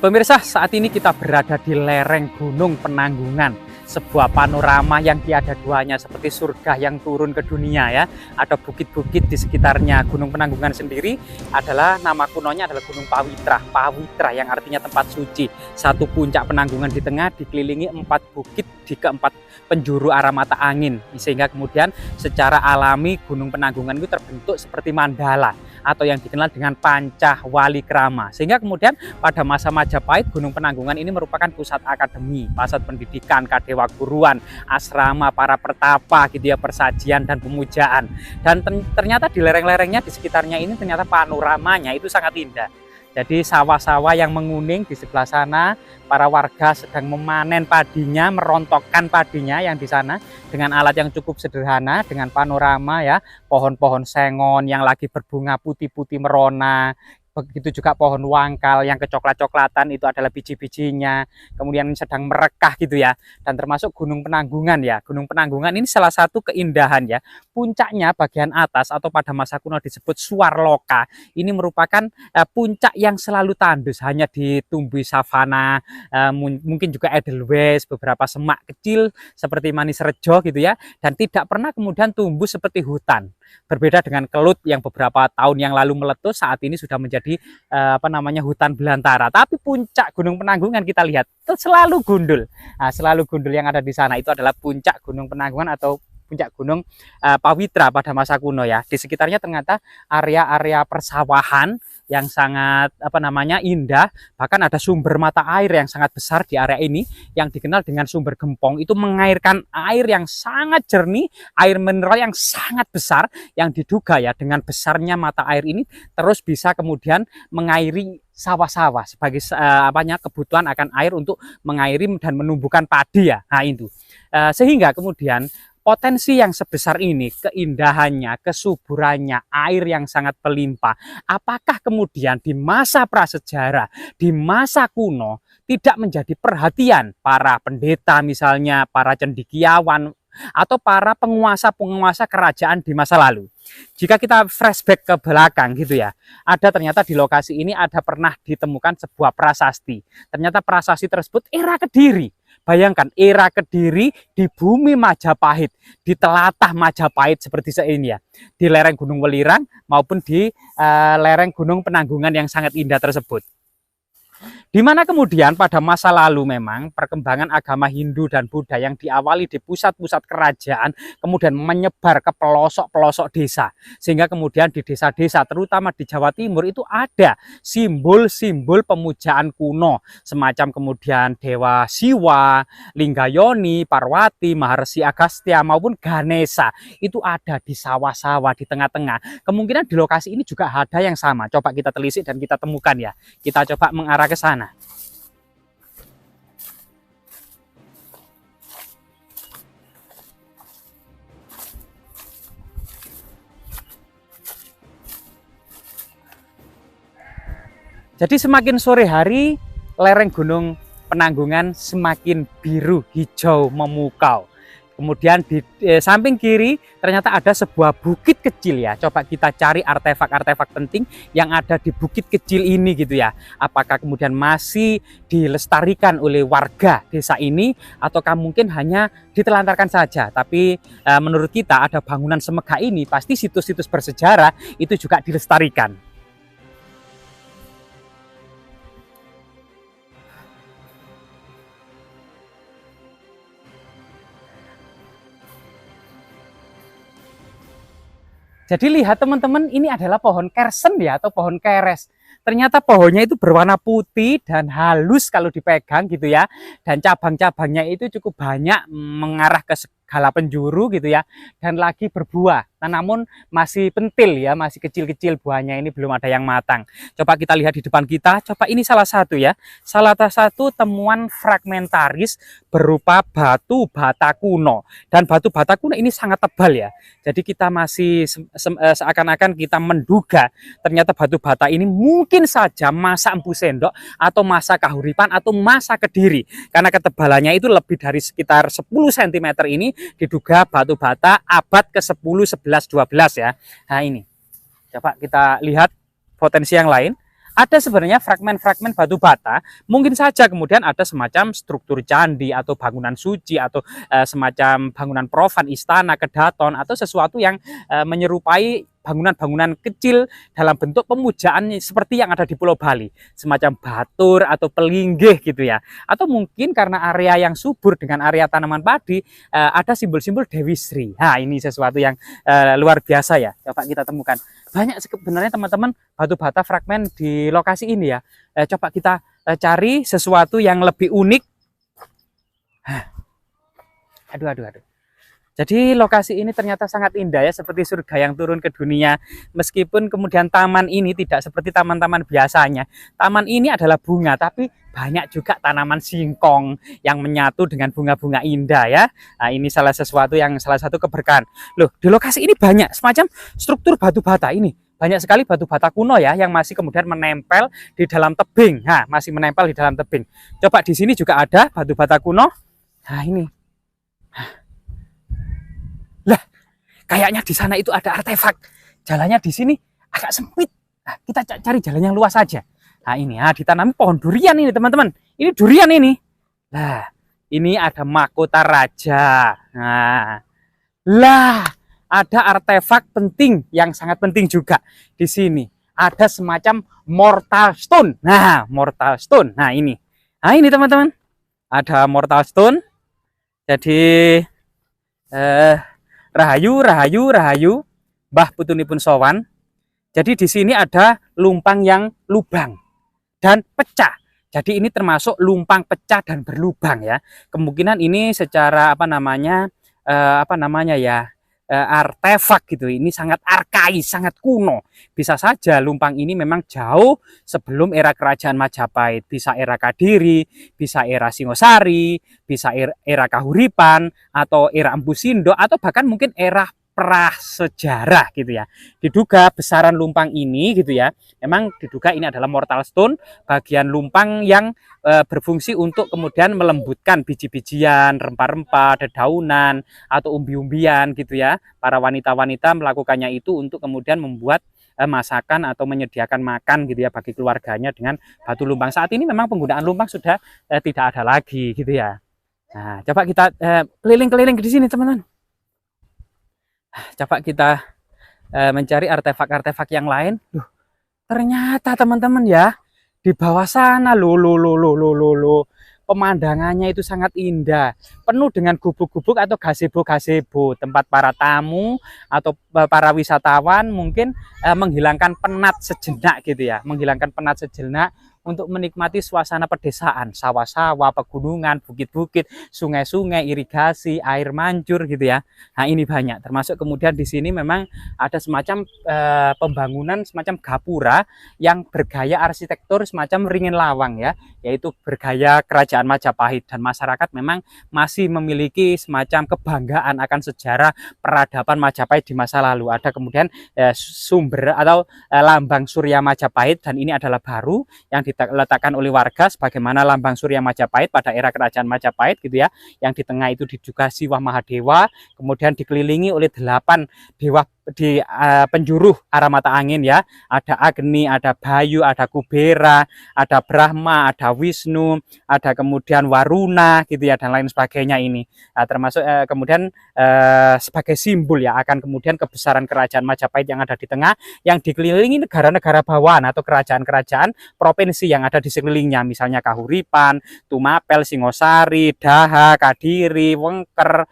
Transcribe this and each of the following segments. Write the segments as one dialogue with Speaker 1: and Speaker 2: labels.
Speaker 1: Pemirsa, saat ini kita berada di lereng Gunung Penanggungan, sebuah panorama yang tiada duanya seperti surga yang turun ke dunia ya. Ada bukit-bukit di sekitarnya. Gunung Penanggungan sendiri adalah nama kunonya adalah Gunung Pawitra. Pawitra yang artinya tempat suci. Satu puncak penanggungan di tengah dikelilingi 4 bukit di keempat penjuru arah mata angin. Sehingga kemudian secara alami Gunung Penanggungan itu terbentuk seperti mandala atau yang dikenal dengan Panca Wali Krama. Sehingga kemudian pada masa Majapahit, Gunung Penanggungan ini merupakan pusat akademi, pusat pendidikan, kadewa guruan, asrama para pertapa gitu ya, persajian dan pemujaan. Dan ternyata di lereng-lerengnya di sekitarnya ini ternyata panoramanya itu sangat indah. Jadi sawah-sawah yang menguning di sebelah sana, para warga sedang memanen padinya, merontokkan padinya yang di sana dengan alat yang cukup sederhana, dengan panorama ya, pohon-pohon sengon yang lagi berbunga putih-putih merona. Begitu juga pohon wangkal yang kecoklat-coklatan itu adalah biji-bijinya, kemudian sedang merekah gitu ya. Dan termasuk Gunung Penanggungan ya. Gunung Penanggungan ini salah satu keindahan ya. Puncaknya bagian atas atau pada masa kuno disebut Suarloka. Ini merupakan puncak yang selalu tandus, hanya ditumbuhi savana, mungkin juga edelweiss, beberapa semak kecil seperti manis rejo gitu ya. Dan tidak pernah kemudian tumbuh seperti hutan. Berbeda dengan Kelut yang beberapa tahun yang lalu meletus, saat ini sudah menjadi hutan belantara. Tapi puncak Gunung Penanggungan kita lihat itu selalu gundul. Nah, selalu gundul yang ada di sana itu adalah puncak Gunung Penanggungan atau puncak Gunung Pawitra pada masa kuno ya. Di sekitarnya ternyata area-area persawahan yang sangat indah, bahkan ada sumber mata air yang sangat besar di area ini yang dikenal dengan sumber gempong. Itu mengairkan air yang sangat jernih, air mineral yang sangat besar yang diduga ya dengan besarnya mata air ini terus bisa kemudian mengairi sawah-sawah sebagai kebutuhan akan air untuk mengairi dan menumbuhkan padi ya. Nah itu sehingga kemudian potensi yang sebesar ini, keindahannya, kesuburannya, air yang sangat melimpah, apakah kemudian di masa prasejarah, di masa kuno tidak menjadi perhatian para pendeta misalnya, para cendekiawan, atau para penguasa-penguasa kerajaan di masa lalu? Jika kita flashback ke belakang gitu ya, ada ternyata di lokasi ini ada pernah ditemukan sebuah prasasti. Ternyata prasasti tersebut era Kediri. Bayangkan era Kediri di bumi Majapahit, di telatah Majapahit seperti ini ya, di lereng Gunung Welirang maupun di lereng Gunung Penanggungan yang sangat indah tersebut. Di mana kemudian pada masa lalu memang perkembangan agama Hindu dan Buddha yang diawali di pusat-pusat kerajaan kemudian menyebar ke pelosok-pelosok desa. Sehingga kemudian di desa-desa terutama di Jawa Timur itu ada simbol-simbol pemujaan kuno. Semacam kemudian Dewa Siwa, Linggayoni, Parwati, Maharsi Agastya maupun Ganesha. Itu ada di sawah-sawah di tengah-tengah. Kemungkinan di lokasi ini juga ada yang sama. Coba kita telisik dan kita temukan ya. Kita coba mengarah ke sana. Jadi semakin sore hari, lereng Gunung Penanggungan semakin biru hijau memukau. Kemudian di samping kiri ternyata ada sebuah bukit kecil ya. Coba kita cari artefak-artefak penting yang ada di bukit kecil ini gitu ya. Apakah kemudian masih dilestarikan oleh warga desa ini ataukah mungkin hanya ditelantarkan saja. Tapi menurut kita ada bangunan semegah ini pasti situs-situs bersejarah itu juga dilestarikan. Jadi lihat teman-teman, ini adalah pohon kersen ya atau pohon keres. Ternyata pohonnya itu berwarna putih dan halus kalau dipegang gitu ya. Dan cabang-cabangnya itu cukup banyak mengarah ke segala penjuru gitu ya. Dan lagi berbuah. Nah, namun masih pentil ya, masih kecil-kecil buahnya ini belum ada yang matang. Coba kita lihat di depan kita, coba ini salah satu ya. Salah satu temuan fragmentaris berupa batu bata kuno. Dan batu bata kuno ini sangat tebal ya. Jadi kita masih seakan-akan kita menduga ternyata batu bata ini mungkin saja masa Empu Sendok atau masa Kahuripan atau masa Kediri. Karena ketebalannya itu lebih dari sekitar 10 cm ini diduga batu bata abad ke-10, 11, 12 ya. Nah ini, coba kita lihat potensi yang lain. ada sebenarnya fragmen-fragmen batu bata, mungkin saja kemudian ada semacam struktur candi atau bangunan suci atau semacam bangunan profan, istana, kedaton atau sesuatu yang menyerupai bangunan-bangunan kecil dalam bentuk pemujaan seperti yang ada di Pulau Bali, semacam batur atau pelinggih gitu ya. Atau mungkin karena area yang subur dengan area tanaman padi, ada simbol-simbol Dewi Sri. Nah, ini sesuatu yang luar biasa ya. Coba kita temukan. Banyak sebenarnya teman-teman batu bata fragmen di lokasi ini ya. Coba kita cari sesuatu yang lebih unik. Aduh. Jadi lokasi ini ternyata sangat indah ya, seperti surga yang turun ke dunia. Meskipun kemudian taman ini tidak seperti taman-taman biasanya. Taman ini adalah bunga, tapi banyak juga tanaman singkong yang menyatu dengan bunga-bunga indah ya. Nah, ini salah satu keberkahan. Loh, di lokasi ini banyak semacam struktur batu bata ini. Banyak sekali batu bata kuno ya yang masih kemudian menempel di dalam tebing. Nah, masih menempel di dalam tebing. Coba di sini juga ada batu bata kuno. Nah, ini. Lah, kayaknya di sana itu ada artefak. Jalannya di sini agak sempit. Nah, kita cari jalan yang luas saja. Nah, ini ditanami pohon durian ini, teman-teman. Ini durian ini. Nah, ini ada mahkota raja. Nah, lah, ada artefak penting yang sangat penting juga di sini. Ada semacam mortal stone. Nah, mortal stone. Nah, ini. Nah, ini teman-teman. Ada mortal stone. Jadi rahayu Mbah putunipun sowan. Jadi di sini ada lumpang yang lubang dan pecah. Jadi ini termasuk lumpang pecah dan berlubang ya. Kemungkinan ini secara artefak gitu. Ini sangat arkais, sangat kuno. Bisa saja lumpang ini memang jauh sebelum era kerajaan Majapahit. Bisa era Kadiri, bisa era Singosari, bisa era Kahuripan, atau era Empu Sindo, atau bahkan mungkin era prasejarah gitu ya. Diduga besaran lumpang ini gitu ya, memang diduga ini adalah mortal stone, bagian lumpang yang berfungsi untuk kemudian melembutkan biji-bijian, rempah-rempah, dedaunan atau umbi-umbian gitu ya. Para wanita-wanita melakukannya itu untuk kemudian membuat masakan atau menyediakan makan gitu ya bagi keluarganya dengan batu lumpang. Saat ini memang penggunaan lumpang sudah tidak ada lagi gitu ya. Nah, coba kita keliling-keliling di sini teman-teman. Coba kita mencari artefak-artefak yang lain. Ternyata teman-teman ya, di bawah sana loh, pemandangannya itu sangat indah, penuh dengan gubuk-gubuk atau gazebo-gazebo, tempat para tamu atau para wisatawan mungkin menghilangkan penat sejenak gitu ya, menghilangkan penat sejenak untuk menikmati suasana pedesaan, sawah-sawah, pegunungan, bukit-bukit, sungai-sungai, irigasi, air mancur gitu ya. Nah, ini banyak. Termasuk kemudian di sini memang ada semacam pembangunan semacam gapura yang bergaya arsitektur semacam ringin lawang ya, yaitu bergaya kerajaan Majapahit, dan masyarakat memang masih memiliki semacam kebanggaan akan sejarah peradaban Majapahit di masa lalu. Ada kemudian sumber atau lambang Surya Majapahit, dan ini adalah baru yang diletakkan oleh warga sebagaimana lambang Surya Majapahit pada era kerajaan Majapahit gitu ya. Yang di tengah itu diduga Siwah Mahadewa, kemudian dikelilingi oleh 8 dewa di penjuru arah mata angin ya. Ada Agni, ada Bayu, ada Kubera, ada Brahma, ada Wisnu, ada kemudian Waruna gitu ya, dan lain sebagainya ini. Nah, termasuk kemudian sebagai simbol ya akan kemudian kebesaran kerajaan Majapahit yang ada di tengah, yang dikelilingi negara-negara bawahan atau kerajaan-kerajaan provinsi yang ada di sekelilingnya, misalnya Kahuripan, Tumapel, Singosari, Daha, Kadiri, Wengker,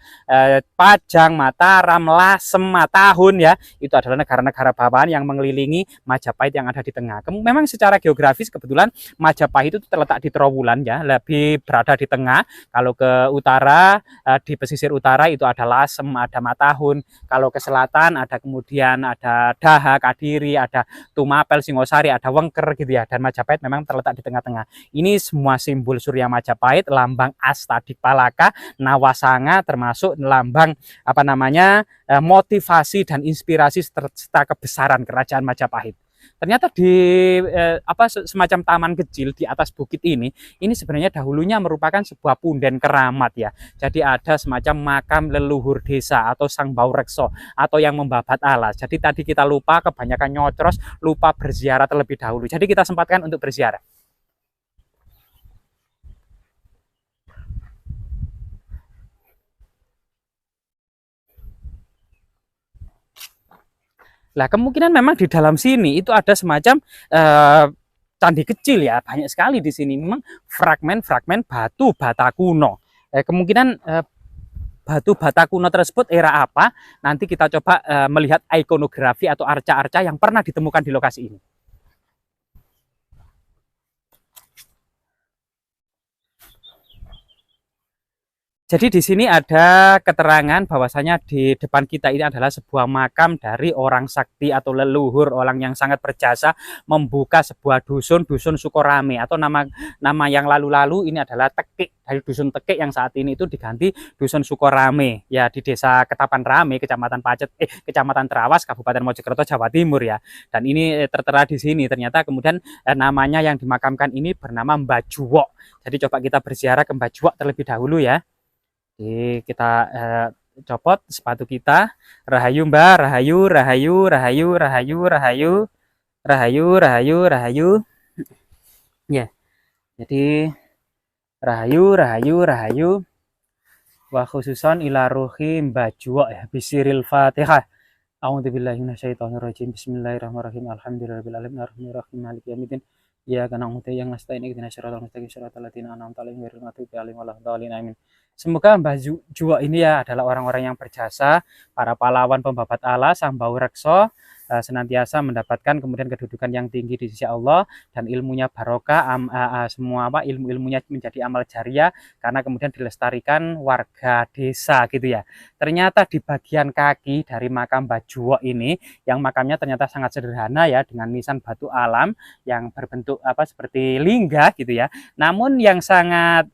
Speaker 1: Pajang, Mataram, Lasem, Matahun ya. Itu adalah negara-negara bawahan yang mengelilingi Majapahit yang ada di tengah. Memang secara geografis kebetulan Majapahit itu terletak di Trowulan ya, lebih berada di tengah. Kalau ke utara, di pesisir utara itu ada Lasem, ada Matahun. Kalau ke selatan ada kemudian ada Daha, Kadiri, ada Tumapel, Singosari, ada Wengker gitu ya. Dan Majapahit memang terletak di tengah-tengah. Ini semua simbol Surya Majapahit, lambang Astadipalaka, Nawasanga, termasuk lambang motivasi dan inspirasi serta kebesaran kerajaan Majapahit. Ternyata di semacam taman kecil di atas bukit ini sebenarnya dahulunya merupakan sebuah punden keramat ya. Jadi ada semacam makam leluhur desa atau Sang Baurekso atau yang membabat alas. Jadi tadi kita lupa, kebanyakan nyocros, lupa berziarah terlebih dahulu. Jadi kita sempatkan untuk berziarah. Nah, kemungkinan memang di dalam sini itu ada semacam candi kecil ya, banyak sekali di sini. Memang fragmen-fragmen batu bata kuno. Kemungkinan batu bata kuno tersebut era apa? Nanti kita coba melihat ikonografi atau arca-arca yang pernah ditemukan di lokasi ini. Jadi di sini ada keterangan bahwasanya di depan kita ini adalah sebuah makam dari orang sakti atau leluhur, orang yang sangat berjasa membuka sebuah dusun Sukorame, atau nama yang lalu-lalu ini adalah Tekik, dari dusun Tekik yang saat ini itu diganti dusun Sukorame ya, di desa Ketapan Rame, Kecamatan Pacet, Kecamatan Trawas, Kabupaten Mojokerto, Jawa Timur ya. Dan ini tertera di sini. Ternyata kemudian namanya yang dimakamkan ini bernama Mbah Juwok. Jadi coba kita berziarah ke Mbah Juwok terlebih dahulu ya. Oke, kita copot sepatu kita. Rahayu Mbak, rahayu, rahayu, rahayu, rahayu, rahayu, rahayu, rahayu, rahayu. Ya, jadi rahayu, rahayu, rahayu. Wa khususon ila ruhi Mbah Juwok ya. Bisiril Fatihah. A'udzubillahi minasyaitonirrajim. Bismillahirrahmanirrahim. Alhamdulillahirabbil alamin arrahmanirrahim maliki yaumiddin. Ya kana mutai yang nasta'in ihdinas siratal mustaqim siratal ladzina an'amta alaihim ghairil maghdubi 'alaihim waladdallin amin. Semoga Mbah Juwok ini ya adalah orang-orang yang berjasa, para pahlawan pembabat alas, Sang Baurekso, senantiasa mendapatkan kemudian kedudukan yang tinggi di sisi Allah, dan ilmunya barokah, semua ilmu-ilmunya menjadi amal jariah karena kemudian dilestarikan warga desa gitu ya. Ternyata di bagian kaki dari makam Mbah Juwok ini, yang makamnya ternyata sangat sederhana ya, dengan nisan batu alam yang berbentuk seperti lingga gitu ya. Namun yang sangat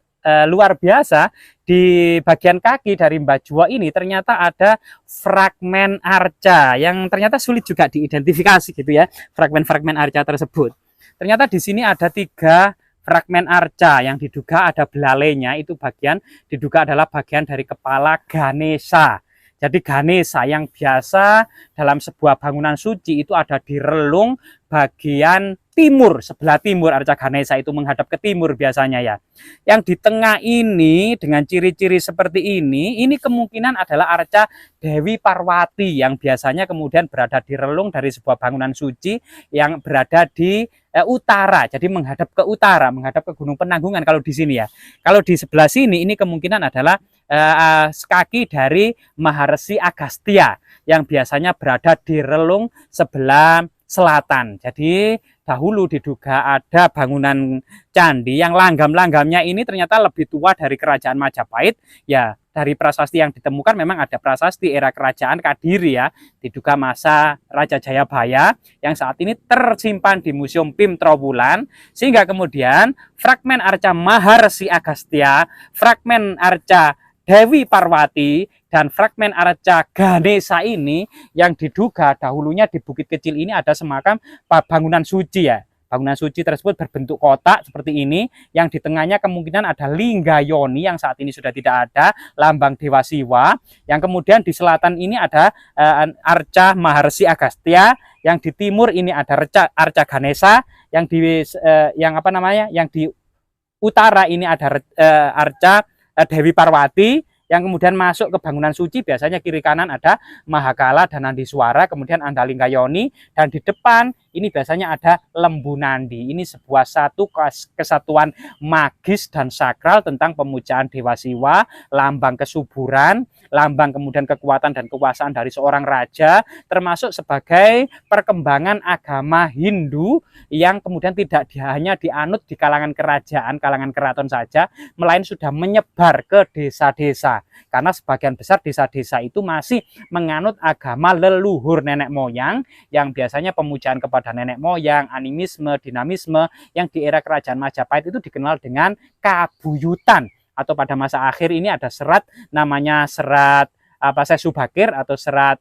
Speaker 1: luar biasa, di bagian kaki dari Mbah Juwok ini ternyata ada fragmen arca yang ternyata sulit juga diidentifikasi gitu ya, fragmen-fragmen arca tersebut. Ternyata di sini ada 3 fragmen arca yang diduga ada belalainya, itu bagian diduga adalah bagian dari kepala Ganesha. Jadi Ganesha yang biasa dalam sebuah bangunan suci itu ada di relung bagian timur, sebelah timur. Arca Ganesha itu menghadap ke timur biasanya ya. Yang di tengah ini dengan ciri-ciri seperti ini kemungkinan adalah arca Dewi Parwati yang biasanya kemudian berada di relung dari sebuah bangunan suci yang berada di utara. Jadi menghadap ke utara, menghadap ke Gunung Penanggungan kalau di sini ya. Kalau di sebelah sini ini kemungkinan adalah kaki dari Maharesi Agastya yang biasanya berada di relung sebelah selatan. Jadi dahulu diduga ada bangunan candi yang langgam-langgamnya ini ternyata lebih tua dari kerajaan Majapahit ya. Dari prasasti yang ditemukan memang ada prasasti era kerajaan Kadiri ya, diduga masa Raja Jayabaya yang saat ini tersimpan di Museum Pim Trowulan, sehingga kemudian fragmen arca Maharesi Agastya, fragmen arca Dewi Parwati, dan fragmen arca Ganesha ini yang diduga dahulunya di bukit kecil ini ada semacam bangunan suci ya. Bangunan suci tersebut berbentuk kotak seperti ini, yang di tengahnya kemungkinan ada lingga yoni yang saat ini sudah tidak ada, lambang Dewa Siwa. Yang kemudian di selatan ini ada arca Maharesi Agastya, yang di timur ini ada arca Ganesha, yang di yang di utara ini ada arca Dewi Parwati, yang kemudian masuk ke bangunan suci biasanya kiri kanan ada Mahakala dan Nandi Suara, kemudian Andalingga Yoni, dan di depan ini biasanya ada Lembu Nandi. Ini sebuah satu kesatuan magis dan sakral tentang pemujaan Dewa Siwa, lambang kesuburan, lambang kemudian kekuatan dan kekuasaan dari seorang raja, termasuk sebagai perkembangan agama Hindu yang kemudian tidak hanya dianut di kalangan kerajaan, kalangan keraton saja, melainkan sudah menyebar ke desa-desa. Karena sebagian besar desa-desa itu masih menganut agama leluhur nenek moyang, yang biasanya pemujaan kepada nenek moyang, animisme, dinamisme, yang di era kerajaan Majapahit itu dikenal dengan kabuyutan. Atau pada masa akhir ini ada serat namanya serat Sesu Bakir atau serat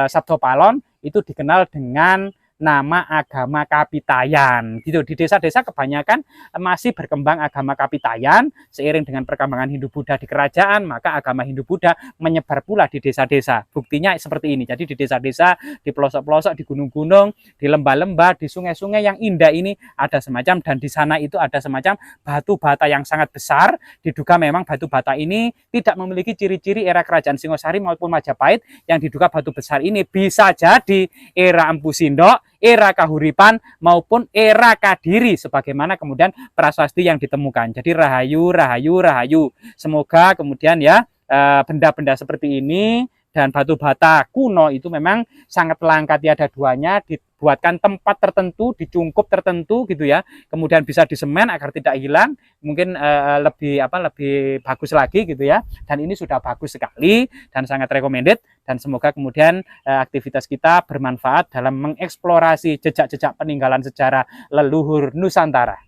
Speaker 1: Sabdo Palon, itu dikenal dengan nama agama Kapitayan gitu. Di desa-desa kebanyakan masih berkembang agama Kapitayan. Seiring dengan perkembangan Hindu-Buddha di kerajaan, maka agama Hindu-Buddha menyebar pula di desa-desa. Buktinya seperti ini. Jadi di desa-desa, di pelosok-pelosok, di gunung-gunung, di lembah-lembah, di sungai-sungai yang indah ini ada semacam, dan di sana itu ada semacam batu bata yang sangat besar. Diduga memang batu bata ini tidak memiliki ciri-ciri era kerajaan Singosari maupun Majapahit. Yang diduga batu besar ini bisa jadi era Empu Sindok, era Kahuripan, maupun era Kadiri, sebagaimana kemudian prasasti yang ditemukan. Jadi rahayu, rahayu, rahayu. Semoga kemudian ya benda-benda seperti ini dan batu bata kuno itu memang sangat langka tiada duanya, dibuatkan tempat tertentu, dicungkup tertentu gitu ya, kemudian bisa disemen agar tidak hilang, mungkin lebih bagus lagi gitu ya. Dan ini sudah bagus sekali dan sangat recommended, dan semoga kemudian aktivitas kita bermanfaat dalam mengeksplorasi jejak-jejak peninggalan sejarah leluhur Nusantara.